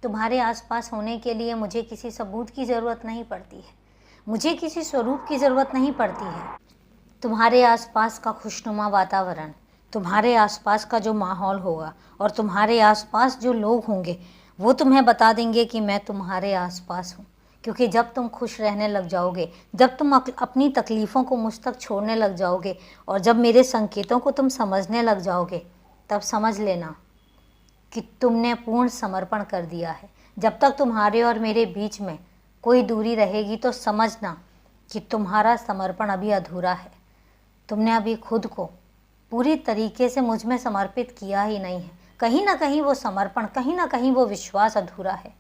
तुम्हारे आसपास होने के लिए मुझे किसी सबूत की ज़रूरत नहीं पड़ती है, मुझे किसी स्वरूप की ज़रूरत नहीं पड़ती है। तुम्हारे आसपास का खुशनुमा वातावरण, तुम्हारे आसपास का जो माहौल होगा और तुम्हारे आसपास जो लोग होंगे, वो तुम्हें बता देंगे कि मैं तुम्हारे आसपास हूँ। क्योंकि जब तुम खुश रहने लग जाओगे, जब तुम अपनी तकलीफ़ों को मुझ तक छोड़ने लग जाओगे और जब मेरे संकेतों को तुम समझने लग जाओगे, तब समझ लेना कि तुमने पूर्ण समर्पण कर दिया है। जब तक तुम्हारे और मेरे बीच में कोई दूरी रहेगी तो समझना कि तुम्हारा समर्पण अभी अधूरा है। तुमने अभी खुद को पूरी तरीके से मुझ में समर्पित किया ही नहीं है। कहीं ना कहीं वो समर्पण, कहीं ना कहीं वो विश्वास अधूरा है।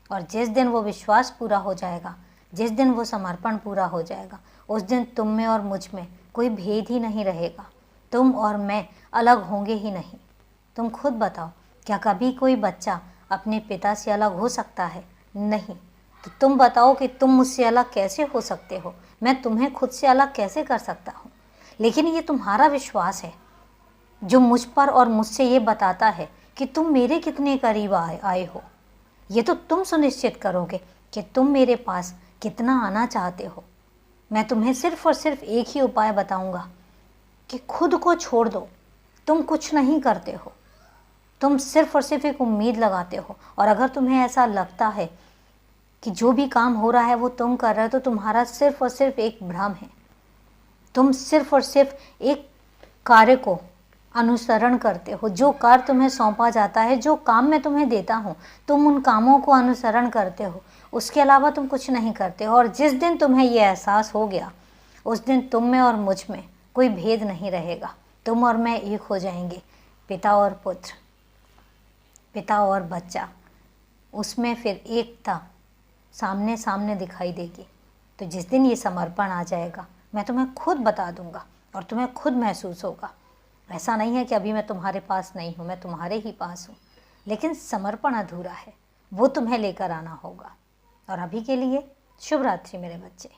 और जिस दिन वो विश्वास पूरा हो जाएगा, जिस दिन वो समर्पण पूरा हो जाएगा, उस दिन तुम में और मुझ में कोई भेद ही नहीं रहेगा। तुम और मैं अलग होंगे ही नहीं। तुम खुद बताओ, क्या कभी कोई बच्चा अपने पिता से अलग हो सकता है? नहीं। तो तुम बताओ कि तुम मुझसे अलग कैसे हो सकते हो? मैं तुम्हें खुद से अलग कैसे कर सकता हूँ? लेकिन ये तुम्हारा विश्वास है जो मुझ पर और मुझसे ये बताता है कि तुम मेरे कितने करीब आए हो। ये तो तुम सुनिश्चित करोगे कि तुम मेरे पास कितना आना चाहते हो। मैं तुम्हें सिर्फ और सिर्फ एक ही उपाय बताऊंगा कि खुद को छोड़ दो। तुम कुछ नहीं करते हो, तुम सिर्फ और सिर्फ एक उम्मीद लगाते हो। और अगर तुम्हें ऐसा लगता है कि जो भी काम हो रहा है वो तुम कर रहे हो, तो तुम्हारा सिर्फ और सिर्फ एक भ्रम है। तुम सिर्फ और सिर्फ एक कार्य को अनुसरण करते हो। जो कार्य तुम्हें सौंपा जाता है, जो काम मैं तुम्हें देता हूँ, तुम उन कामों को अनुसरण करते हो। उसके अलावा तुम कुछ नहीं करते हो। और जिस दिन तुम्हें ये एहसास हो गया, उस दिन तुम में और मुझ में कोई भेद नहीं रहेगा। तुम और मैं एक हो जाएंगे, पिता और पुत्र, पिता और बच्चा। उसमें फिर एकता सामने सामने दिखाई देगी। तो जिस दिन ये समर्पण आ जाएगा, मैं तुम्हें खुद बता दूंगा और तुम्हें खुद महसूस होगा। ऐसा नहीं है कि अभी मैं तुम्हारे पास नहीं हूँ, मैं तुम्हारे ही पास हूँ, लेकिन समर्पण अधूरा है, वो तुम्हें लेकर आना होगा। और अभी के लिए शुभ रात्रि मेरे बच्चे।